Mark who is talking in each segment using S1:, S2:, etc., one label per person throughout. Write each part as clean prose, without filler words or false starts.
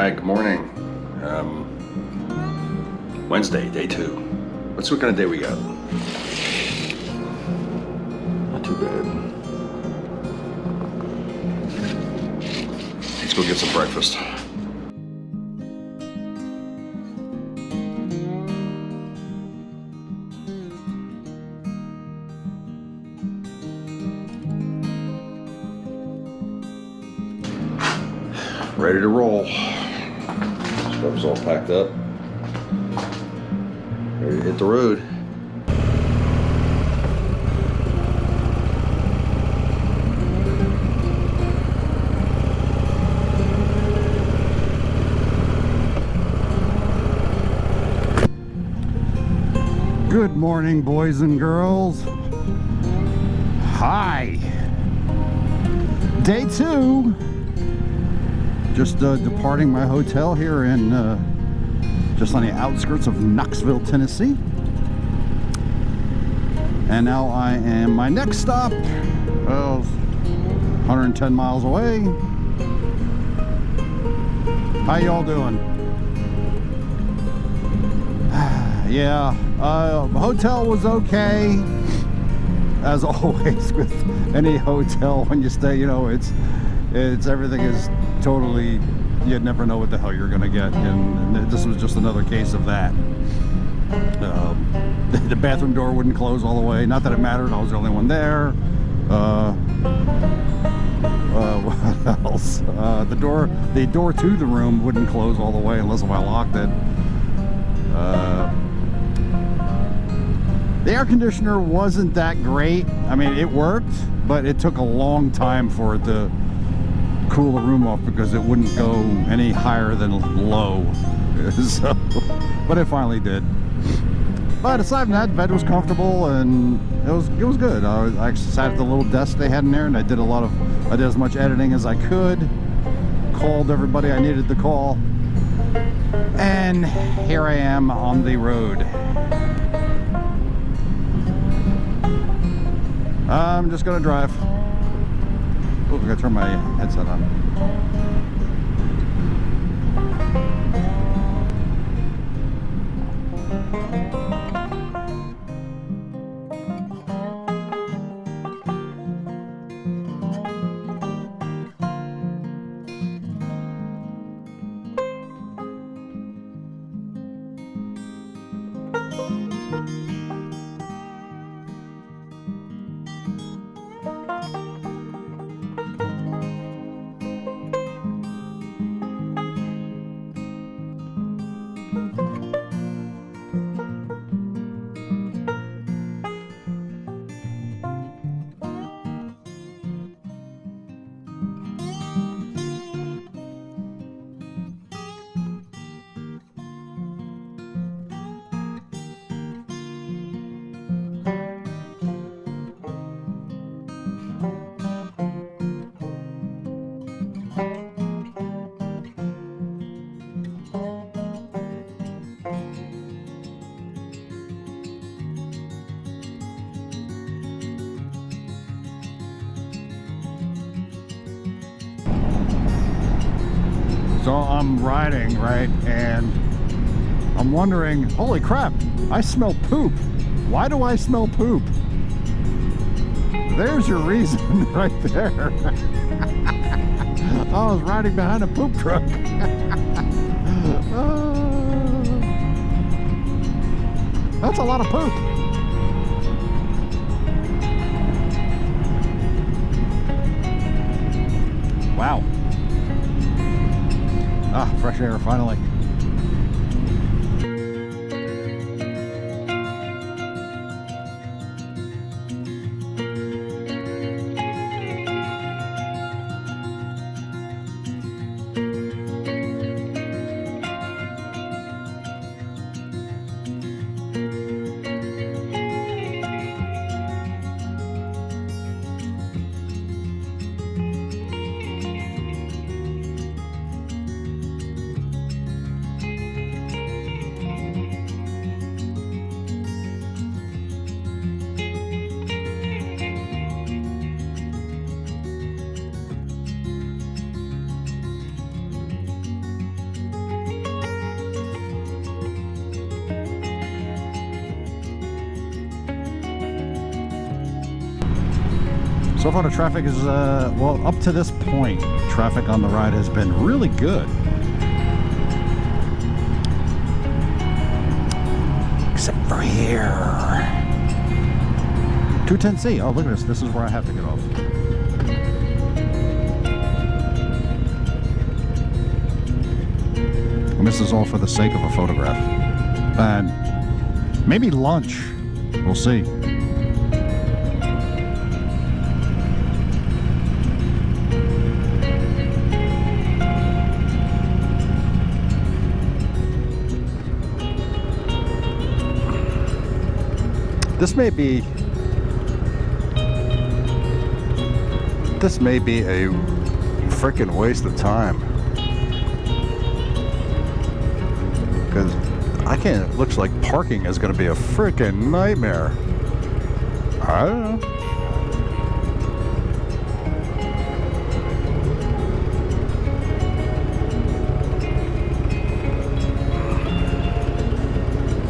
S1: Alright, good morning. Wednesday, day 2. What kind of day we got? Not too bad. Let's go get some breakfast. Ready to roll. Stuff's all packed up. Ready to hit the road.
S2: Good morning, boys and girls. Hi. Day 2. Just departing my hotel here in just on the outskirts of Knoxville, Tennessee. And now I am, my next stop, 110 miles away. How y'all doing? Yeah, the hotel was okay. As always with any hotel, when you stay, you know, it's everything is totally, you never know what the hell you're gonna get, and this was just another case of that. The bathroom door wouldn't close all the way. Not that it mattered, I was the only one there. What else? The door to the room wouldn't close all the way unless I locked it. The air conditioner wasn't that great. I mean, it worked, but it took a long time for it to cool the room off because it wouldn't go any higher than low. So, but it finally did. But aside from that, the bed was comfortable and it was good. I sat at the little desk they had in there, and I did as much editing as I could. Called everybody I needed to call, and here I am on the road. I'm just gonna drive. Oh, I gotta turn my headset on. So I'm riding, right, and I'm wondering, holy crap, I smell poop. Why do I smell poop? There's your reason right there. I was riding behind a poop truck. That's a lot of poop. Wow. Ah, fresh air, finally. So far the traffic is, well, up to this point, traffic on the ride has been really good. Except for here. 210C. Oh, look at this. This is where I have to get off. And this is all for the sake of a photograph. And maybe lunch. We'll see. This may be a freaking waste of time, because it looks like parking is going to be a freaking nightmare. I don't know.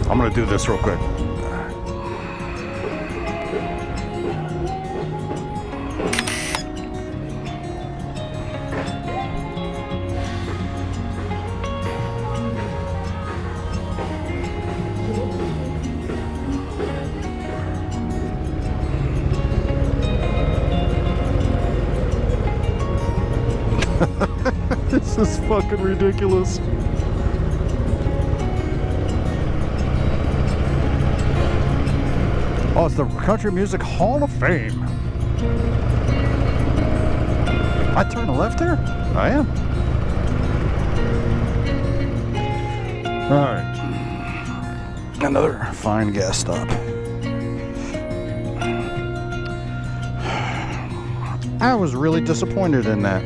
S2: I'm going to do this real quick. This is fucking ridiculous. Oh, it's the Country Music Hall of Fame. I turn left here? I am. Alright. Another fine gas stop. I was really disappointed in that.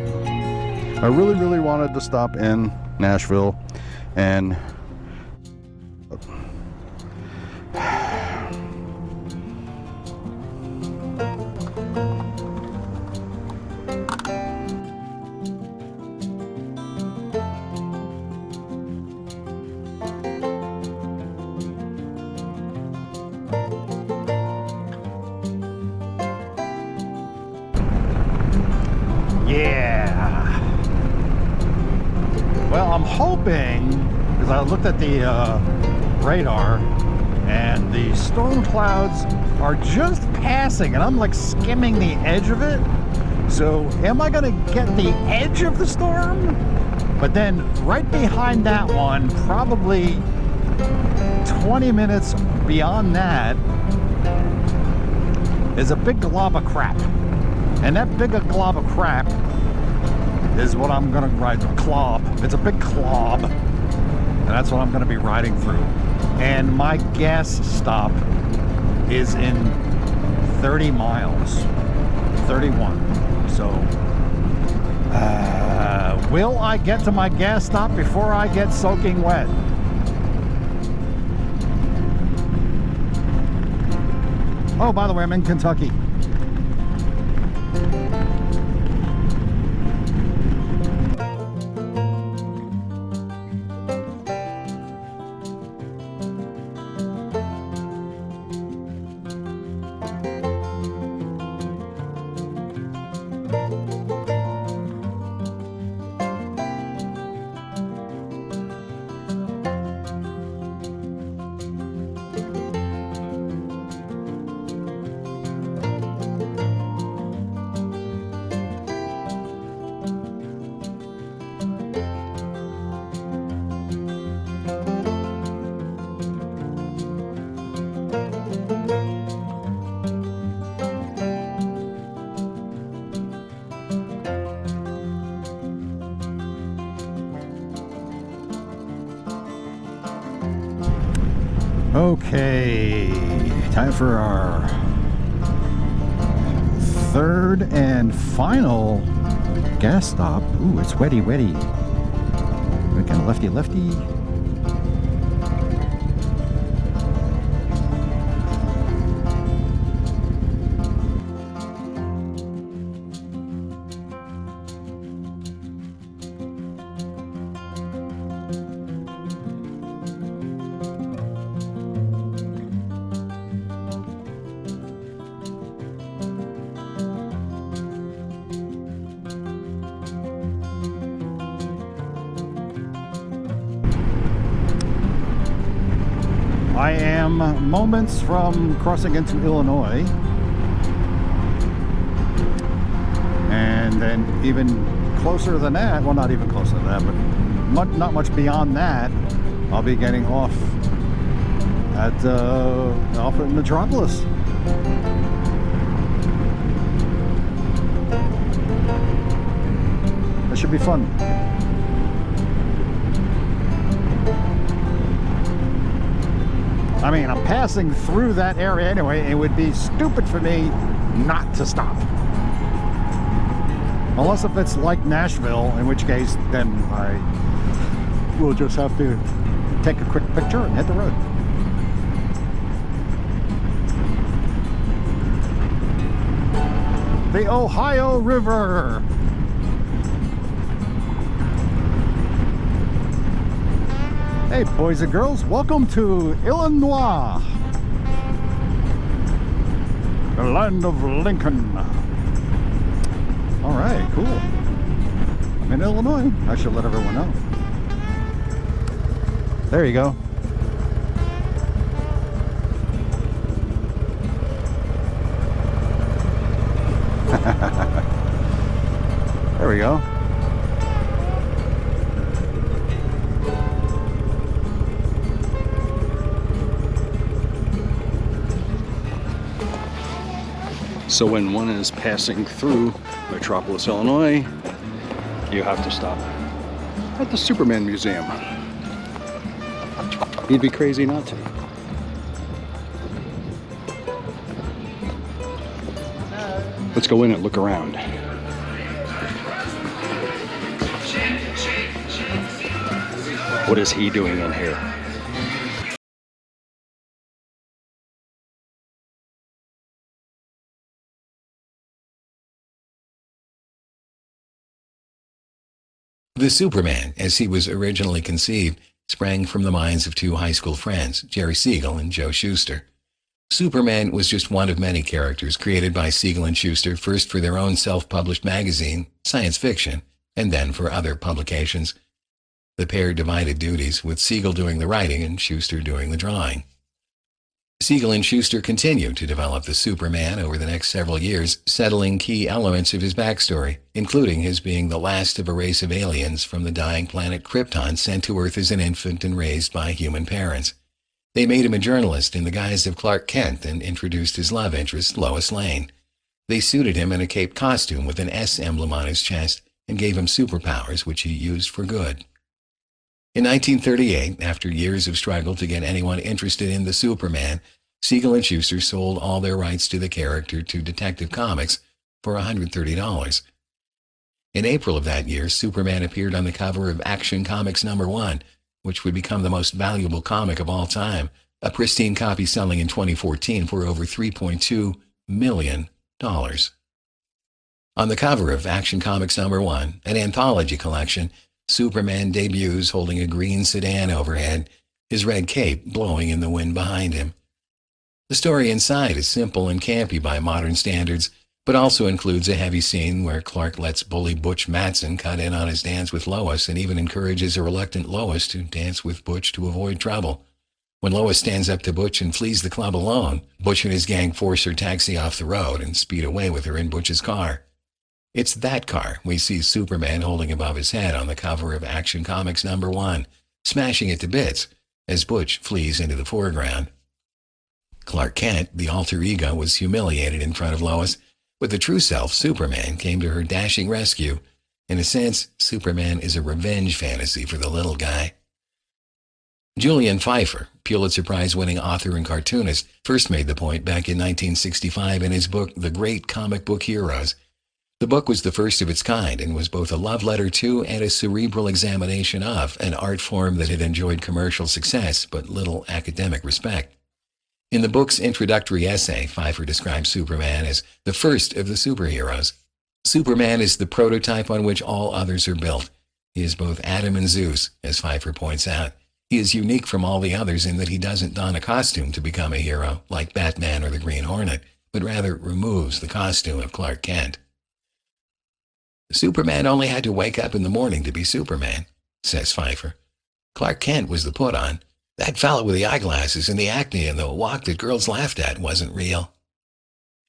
S2: I really, really wanted to stop in Nashville and well, I'm hoping, because I looked at the radar and the storm clouds are just passing and I'm like skimming the edge of it. So am I gonna get the edge of the storm? But then right behind that one, probably 20 minutes beyond that, is a big glob of crap. And that big glob of crap is what I'm gonna ride. Clob. It's a big clob, and that's what I'm gonna be riding through. And my gas stop is in 30 miles, 31. So, will I get to my gas stop before I get soaking wet? Oh, by the way, I'm in Kentucky. Okay, time for our third and final gas stop. Ooh, it's wetty. We can lefty. I am moments from crossing into Illinois. And then even closer than that, well, not even closer than that, but not much beyond that, I'll be getting off at Metropolis. That should be fun. I mean, I'm passing through that area anyway. It would be stupid for me not to stop. Unless if it's like Nashville, in which case then I will just have to take a quick picture and hit the road. The Ohio River. Hey boys and girls, welcome to Illinois, the land of Lincoln. All right, cool. I'm in Illinois. I should let everyone know. There you go. There we go. So when one is passing through Metropolis, Illinois, you have to stop at the Superman Museum. You'd be crazy not to. Let's go in and look around. What is he doing in here?
S3: The Superman, as he was originally conceived, sprang from the minds of two high school friends, Jerry Siegel and Joe Shuster. Superman was just one of many characters created by Siegel and Shuster, first for their own self-published magazine, Science Fiction, and then for other publications. The pair divided duties, with Siegel doing the writing and Shuster doing the drawing. Siegel and Shuster continued to develop the Superman over the next several years, settling key elements of his backstory, including his being the last of a race of aliens from the dying planet Krypton sent to Earth as an infant and raised by human parents. They made him a journalist in the guise of Clark Kent and introduced his love interest, Lois Lane. They suited him in a cape costume with an S emblem on his chest and gave him superpowers which he used for good. In 1938, after years of struggle to get anyone interested in the Superman, Siegel and Shuster sold all their rights to the character to Detective Comics for $130. In April of that year, Superman appeared on the cover of Action Comics #1, which would become the most valuable comic of all time, a pristine copy selling in 2014 for over $3.2 million. On the cover of Action Comics #1, an anthology collection, Superman debuts holding a green sedan overhead, his red cape blowing in the wind behind him. The story inside is simple and campy by modern standards, but also includes a heavy scene where Clark lets bully Butch Matson cut in on his dance with Lois and even encourages a reluctant Lois to dance with Butch to avoid trouble. When Lois stands up to Butch and flees the club alone, Butch and his gang force her taxi off the road and speed away with her in Butch's car. It's that car we see Superman holding above his head on the cover of Action Comics #1, smashing it to bits as Butch flees into the foreground. Clark Kent, the alter ego, was humiliated in front of Lois, but the true self, Superman, came to her dashing rescue. In a sense, Superman is a revenge fantasy for the little guy. Julian Pfeiffer, Pulitzer Prize-winning author and cartoonist, first made the point back in 1965 in his book The Great Comic Book Heroes. The book was the first of its kind and was both a love letter to and a cerebral examination of an art form that had enjoyed commercial success but little academic respect. In the book's introductory essay, Pfeiffer describes Superman as the first of the superheroes. Superman is the prototype on which all others are built. He is both Adam and Zeus, as Pfeiffer points out. He is unique from all the others in that he doesn't don a costume to become a hero, like Batman or the Green Hornet, but rather removes the costume of Clark Kent. Superman only had to wake up in the morning to be Superman, says Pfeiffer. Clark Kent was the put-on. That fellow with the eyeglasses and the acne and the walk that girls laughed at wasn't real.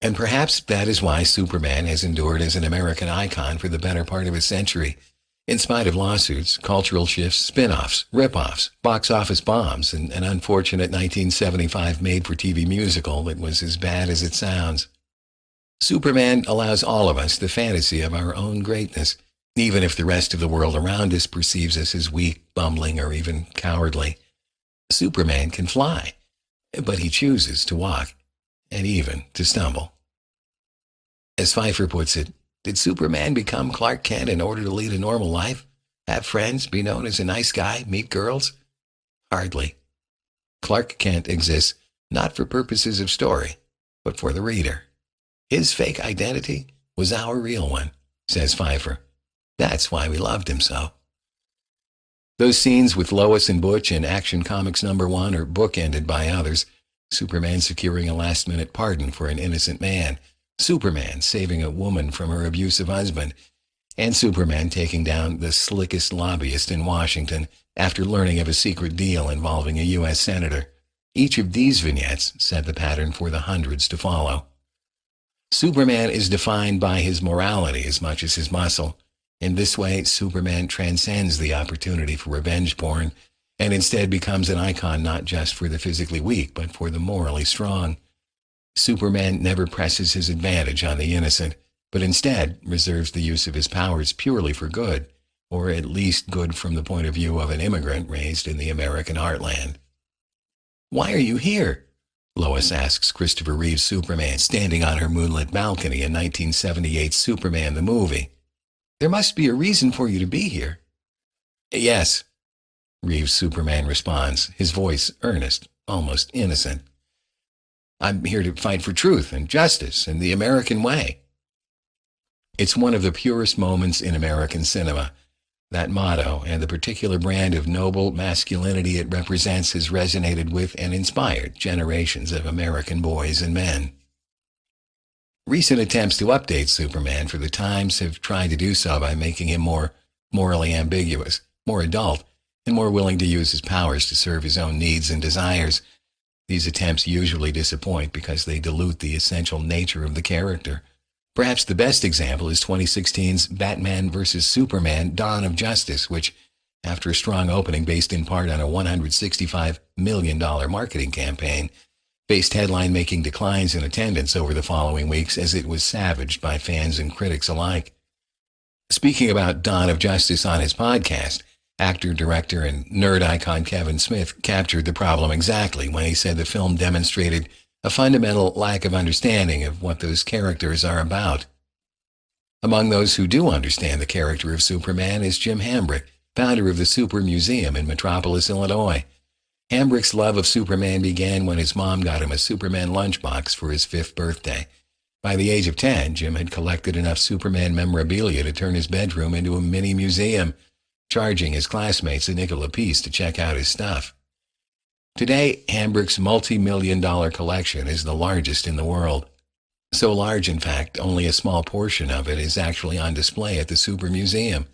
S3: And perhaps that is why Superman has endured as an American icon for the better part of a century, in spite of lawsuits, cultural shifts, spin-offs, rip-offs, box office bombs, and an unfortunate 1975 made-for-TV musical that was as bad as it sounds. Superman allows all of us the fantasy of our own greatness, even if the rest of the world around us perceives us as weak, bumbling, or even cowardly. Superman can fly, but he chooses to walk, and even to stumble. As Pfeiffer puts it, did Superman become Clark Kent in order to lead a normal life? Have friends, be known as a nice guy, meet girls? Hardly. Clark Kent exists not for purposes of story, but for the reader. His fake identity was our real one, says Pfeiffer. That's why we loved him so. Those scenes with Lois and Butch in Action Comics #1 are bookended by others. Superman securing a last-minute pardon for an innocent man, Superman saving a woman from her abusive husband, and Superman taking down the slickest lobbyist in Washington after learning of a secret deal involving a U.S. senator. Each of these vignettes set the pattern for the hundreds to follow. Superman is defined by his morality as much as his muscle. In this way, Superman transcends the opportunity for revenge porn and instead becomes an icon not just for the physically weak, but for the morally strong. Superman never presses his advantage on the innocent, but instead reserves the use of his powers purely for good, or at least good from the point of view of an immigrant raised in the American heartland. "Why are you here?" Lois asks Christopher Reeve's Superman standing on her moonlit balcony in 1978's Superman the movie. "There must be a reason for you to be here." "Yes," Reeve's Superman responds, his voice earnest, almost innocent. "I'm here to fight for truth and justice and the American way." It's one of the purest moments in American cinema. That motto and the particular brand of noble masculinity it represents has resonated with and inspired generations of American boys and men. Recent attempts to update Superman for the times have tried to do so by making him more morally ambiguous, more adult, and more willing to use his powers to serve his own needs and desires. These attempts usually disappoint because they dilute the essential nature of the character. Perhaps the best example is 2016's Batman vs. Superman: Dawn of Justice, which, after a strong opening based in part on a $165 million marketing campaign, faced headline-making declines in attendance over the following weeks as it was savaged by fans and critics alike. Speaking about Dawn of Justice on his podcast, actor, director, and nerd icon Kevin Smith captured the problem exactly when he said the film demonstrated a fundamental lack of understanding of what those characters are about. Among those who do understand the character of Superman is Jim Hambrick, founder of the Super Museum in Metropolis, Illinois. Hambrick's love of Superman began when his mom got him a Superman lunchbox for his 5th birthday. By the age of 10, Jim had collected enough Superman memorabilia to turn his bedroom into a mini museum, charging his classmates a nickel apiece to check out his stuff. Today, Hambrick's multi-million-dollar collection is the largest in the world. So large, in fact, only a small portion of it is actually on display at the Super Museum.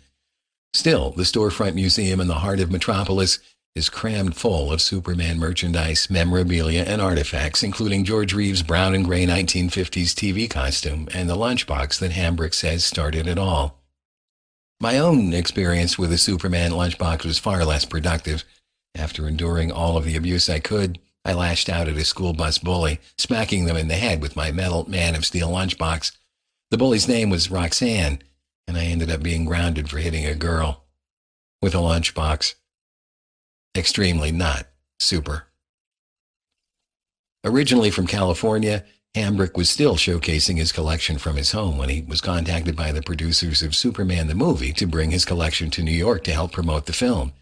S3: Still, the storefront museum in the heart of Metropolis is crammed full of Superman merchandise, memorabilia, and artifacts, including George Reeves' brown and gray 1950s TV costume and the lunchbox that Hambrick says started it all. My own experience with the Superman lunchbox was far less productive. After enduring all of the abuse I could, I lashed out at a school bus bully, smacking them in the head with my metal Man of Steel lunchbox. The bully's name was Roxanne, and I ended up being grounded for hitting a girl with a lunchbox. Extremely not super. Originally from California, Hambrick was still showcasing his collection from his home when he was contacted by the producers of Superman the movie to bring his collection to New York to help promote the film.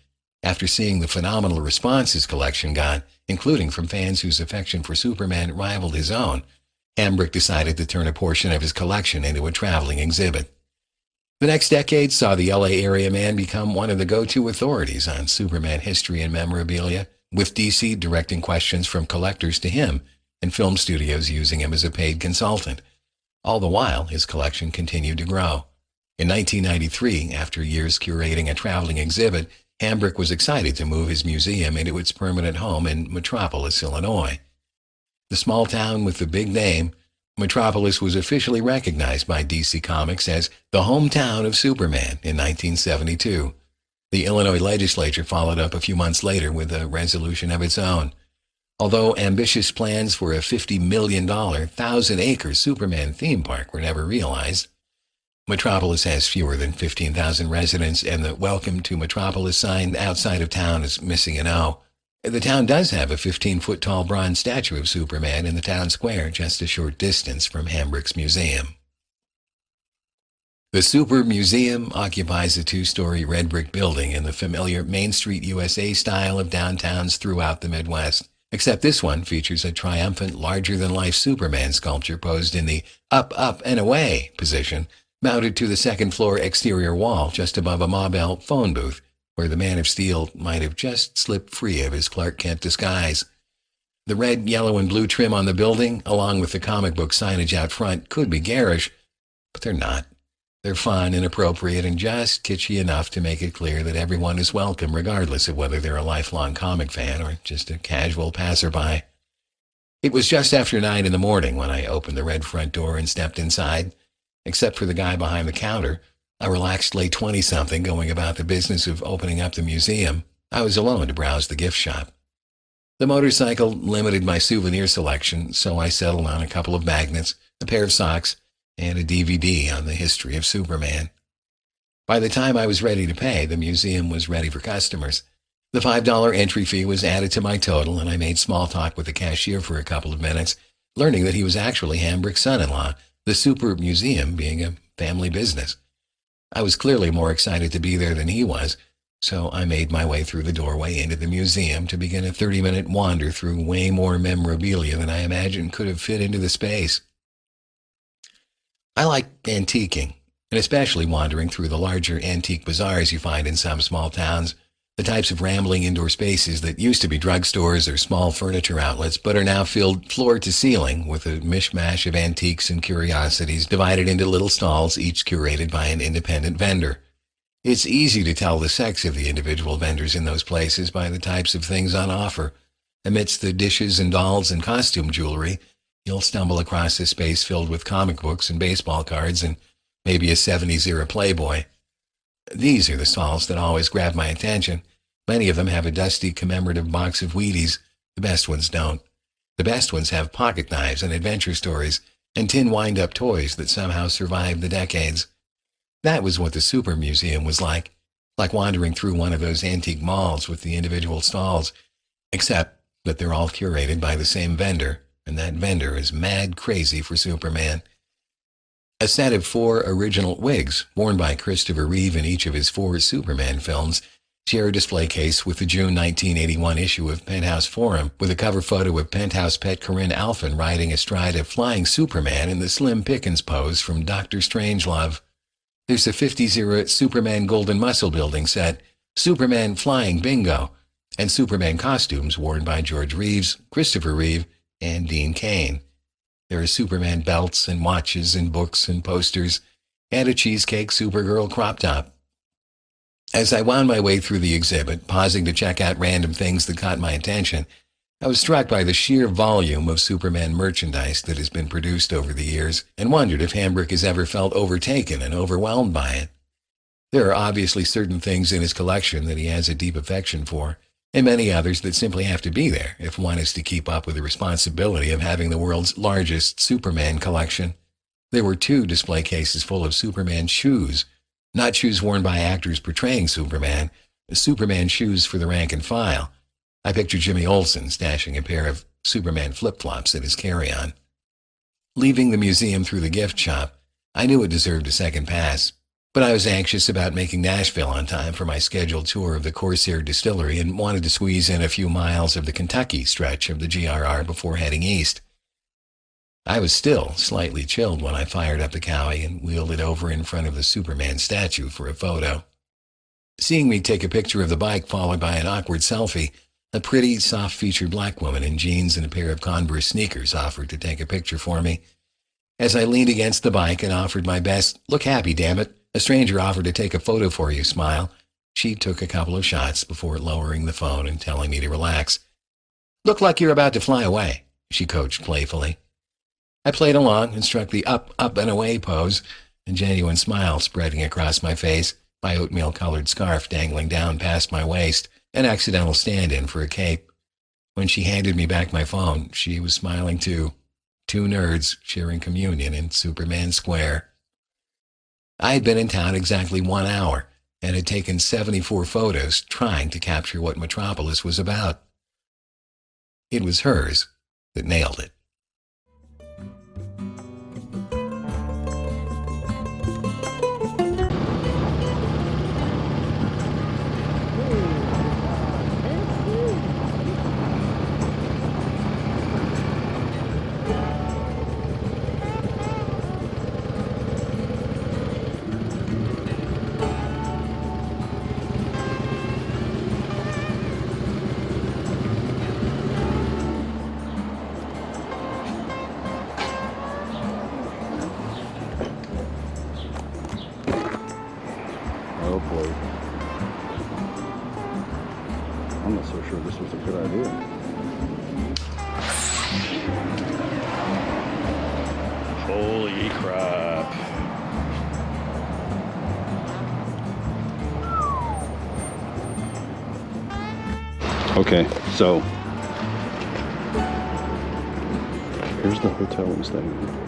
S3: After seeing the phenomenal response his collection got, including from fans whose affection for Superman rivaled his own, Hambrick decided to turn a portion of his collection into a traveling exhibit. The next decade saw the LA area man become one of the go-to authorities on Superman history and memorabilia, with DC directing questions from collectors to him and film studios using him as a paid consultant. All the while, his collection continued to grow. In 1993, after years curating a traveling exhibit, Hambrick was excited to move his museum into its permanent home in Metropolis, Illinois. The small town with the big name, Metropolis was officially recognized by DC Comics as the hometown of Superman in 1972. The Illinois legislature followed up a few months later with a resolution of its own. Although ambitious plans for a $50 million, 1,000-acre Superman theme park were never realized, Metropolis has fewer than 15,000 residents, and the Welcome to Metropolis sign outside of town is missing an O. The town does have a 15-foot-tall bronze statue of Superman in the town square, just a short distance from Hambrick's museum. The Super Museum occupies a 2-story red brick building in the familiar Main Street USA style of downtowns throughout the Midwest, except this one features a triumphant, larger-than-life Superman sculpture posed in the up, up, and away position, mounted to the second-floor exterior wall just above a Ma Bell phone booth, where the Man of Steel might have just slipped free of his Clark Kent disguise. The red, yellow, and blue trim on the building, along with the comic book signage out front, could be garish, but they're not. They're fun and appropriate and just kitschy enough to make it clear that everyone is welcome, regardless of whether they're a lifelong comic fan or just a casual passerby. It was just after 9 in the morning when I opened the red front door and stepped inside. Except for the guy behind the counter, a relaxed late 20-something going about the business of opening up the museum, I was alone to browse the gift shop. The motorcycle limited my souvenir selection, so I settled on a couple of magnets, a pair of socks, and a DVD on the history of Superman. By the time I was ready to pay, the museum was ready for customers. The $5 entry fee was added to my total, and I made small talk with the cashier for a couple of minutes, learning that he was actually Hambrick's son-in-law, the Super Museum being a family business. I was clearly more excited to be there than he was, so I made my way through the doorway into the museum to begin a 30-minute wander through way more memorabilia than I imagined could have fit into the space. I like antiquing, and especially wandering through the larger antique bazaars you find in some small towns, the types of rambling indoor spaces that used to be drugstores or small furniture outlets but are now filled floor to ceiling with a mishmash of antiques and curiosities divided into little stalls, each curated by an independent vendor. It's easy to tell the sex of the individual vendors in those places by the types of things on offer. Amidst the dishes and dolls and costume jewelry, you'll stumble across a space filled with comic books and baseball cards and maybe a 70s-era Playboy. These are the stalls that always grab my attention. Many of them have a dusty commemorative box of Wheaties. The best ones don't. The best ones have pocket knives and adventure stories and tin wind-up toys that somehow survived the decades. That was what the Super Museum was like wandering through one of those antique malls with the individual stalls, except that they're all curated by the same vendor, and that vendor is mad crazy for Superman. A set of 4 original wigs, worn by Christopher Reeve in each of his 4 Superman films, share a display case with the June 1981 issue of Penthouse Forum, with a cover photo of Penthouse pet Corinne Alphen riding astride a flying Superman in the Slim Pickens pose from Dr. Strangelove. There's a 50s-era Superman Golden Muscle Building set, Superman Flying Bingo, and Superman costumes worn by George Reeves, Christopher Reeve, and Dean Cain. There are Superman belts and watches and books and posters, and a cheesecake Supergirl crop top. As I wound my way through the exhibit, pausing to check out random things that caught my attention, I was struck by the sheer volume of Superman merchandise that has been produced over the years, and wondered if Hambrick has ever felt overtaken and overwhelmed by it. There are obviously certain things in his collection that he has a deep affection for, and many others that simply have to be there if one is to keep up with the responsibility of having the world's largest Superman collection. There were 2 display cases full of Superman shoes, not shoes worn by actors portraying Superman, Superman shoes for the rank and file. I pictured Jimmy Olsen stashing a pair of Superman flip-flops at his carry-on. Leaving the museum through the gift shop, I knew it deserved a second pass, but I was anxious about making Nashville on time for my scheduled tour of the Corsair Distillery and wanted to squeeze in a few miles of the Kentucky stretch of the GRR before heading east. I was still slightly chilled when I fired up the Cowie and wheeled it over in front of the Superman statue for a photo. Seeing me take a picture of the bike followed by an awkward selfie, a pretty, soft-featured black woman in jeans and a pair of Converse sneakers offered to take a picture for me. As I leaned against the bike and offered my best, "Look happy, damn it," a stranger offered to take a photo for you smile. She took a couple of shots before lowering the phone and telling me to relax. "Look like you're about to fly away," she coached playfully. I played along and struck the up, up, and away pose, a genuine smile spreading across my face, my oatmeal-colored scarf dangling down past my waist, an accidental stand-in for a cape. When she handed me back my phone, she was smiling too. Two nerds sharing communion in Superman Square. I had been in town exactly 1 hour and had taken 74 photos trying to capture what Metropolis was about. It was hers that nailed it.
S2: Oh boy. I'm not so sure this was a good idea. Holy crap. Okay, so here's the hotel I'm staying in.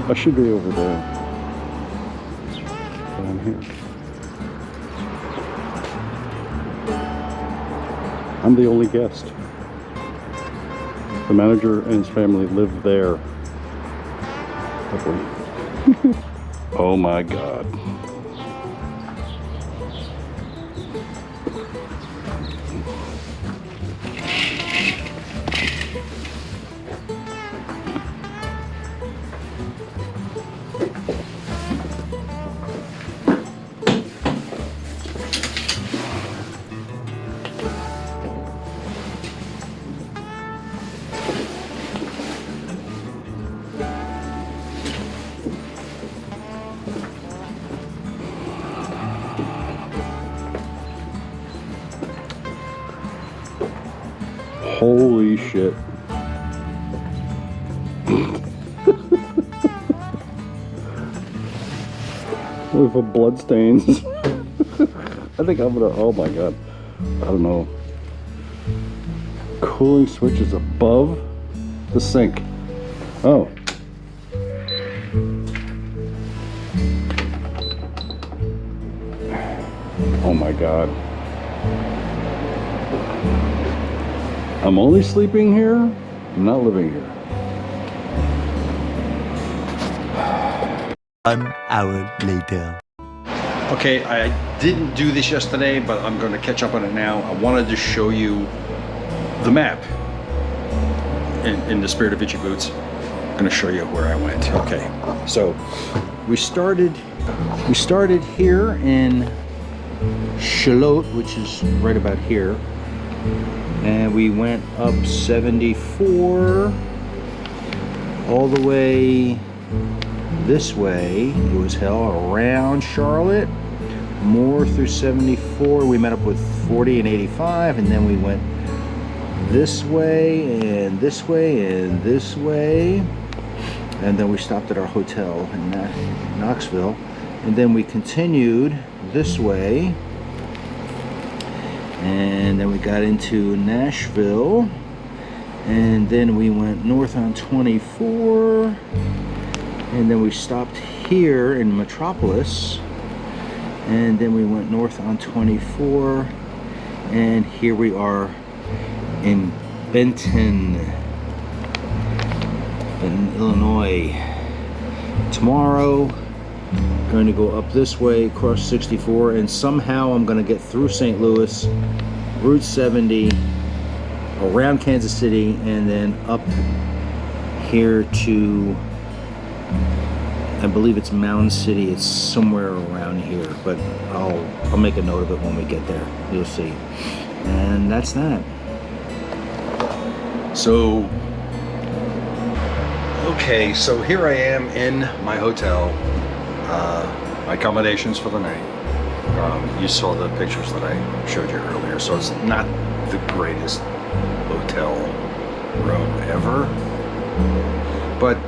S2: I should be over there, but I'm here. I'm the only guest. The manager and his family live there. Oh my God. Holy shit. With the blood stains. I think I'm gonna, oh my God. I don't know. Cooling switch is above the sink. Oh. Oh my God. I'm only sleeping here. I'm not living here.
S4: 1 hour later.
S2: Okay, I didn't do this yesterday, but I'm going to catch up on it now. I wanted to show you the map in the spirit of itchy boots. I'm going to show you where I went. Okay, so we started here in Charlotte, which is right about here. And we went up 74 all the way this way. It was hell around Charlotte, more through 74. We met up with 40 and 85, and then we went this way and this way and this way, and then we stopped at our hotel in Knoxville, and then we continued this way. And then we got into Nashville, and then we went north on 24, and then we stopped here in Metropolis, and then we went north on 24, and here we are in Benton, in Illinois. Tomorrow going to go up this way, across 64, and somehow I'm going to get through St. Louis, Route 70, around Kansas City, and then up here to, I believe it's Mound City. It's somewhere around here, but I'll make a note of it when we get there. You'll see. And that's that. So
S1: Okay, so here I am in my hotel, my accommodations for the night. You saw the pictures that I showed you earlier, so it's not the greatest hotel room ever, but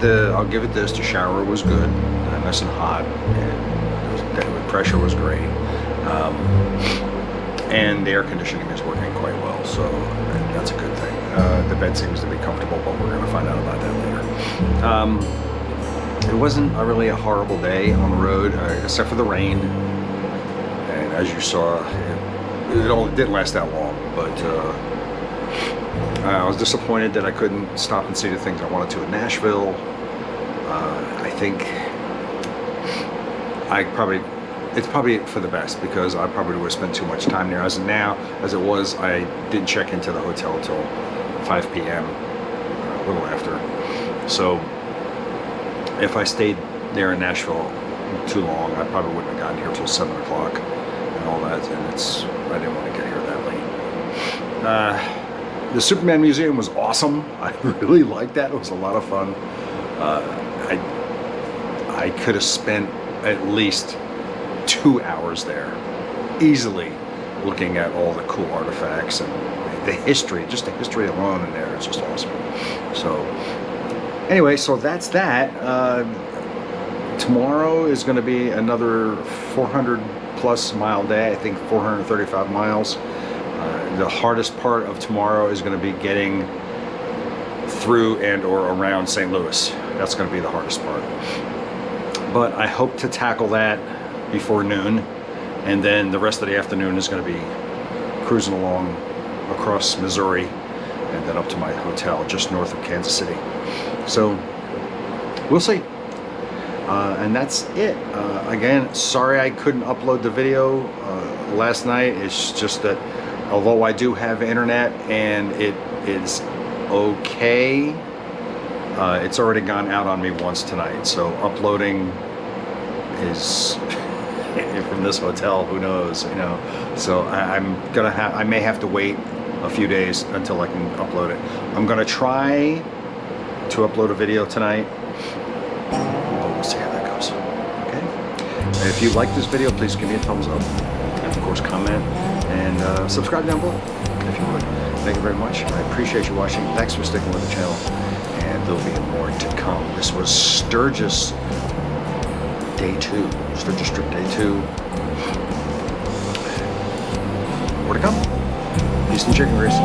S1: I'll give it this, the shower was good, nice and hot, and the pressure was great, and the air conditioning is working quite well, so that's a good thing. The bed seems to be comfortable, but we're going to find out about that later. It wasn't really a horrible day on the road, except for the rain, and as you saw, it didn't last that long, but I was disappointed that I couldn't stop and see the things I wanted to in Nashville. I think it's probably for the best, because I probably would have spent too much time there. As it was, I didn't check into the hotel till 5 p.m., a little after. So if I stayed there in Nashville too long, I probably wouldn't have gotten here till 7 o'clock and all that, and I didn't want to get here that late. The Superman Museum was awesome. I really liked that. It was a lot of fun. I could have spent at least 2 hours there easily, looking at all the cool artifacts and the history. Just the history alone in there is just awesome. So anyway, so that's that. Tomorrow is going to be another 400 plus mile day. I think 435 miles. The hardest part of tomorrow is going to be getting through and or around St. Louis. That's going to be the hardest part. But I hope to tackle that before noon, and then the rest of the afternoon is going to be cruising along across Missouri and then up to my hotel just north of Kansas City. So we'll see. And that's it. Again, sorry I couldn't upload the video last night. It's just that although I do have internet and it is okay, it's already gone out on me once tonight. So uploading is from this hotel, who knows, you know. So I may have to wait a few days until I can upload it. I'm gonna try to upload a video tonight. We'll see how that goes. Okay. And if you like this video, please give me a thumbs up, and of course comment and subscribe down below if you would. Thank you very much. I appreciate you watching. Thanks for sticking with the channel, and there'll be more to come. This was Sturgis Day 2, Sturgis Trip Day 2. More to come. Peace and chicken grease.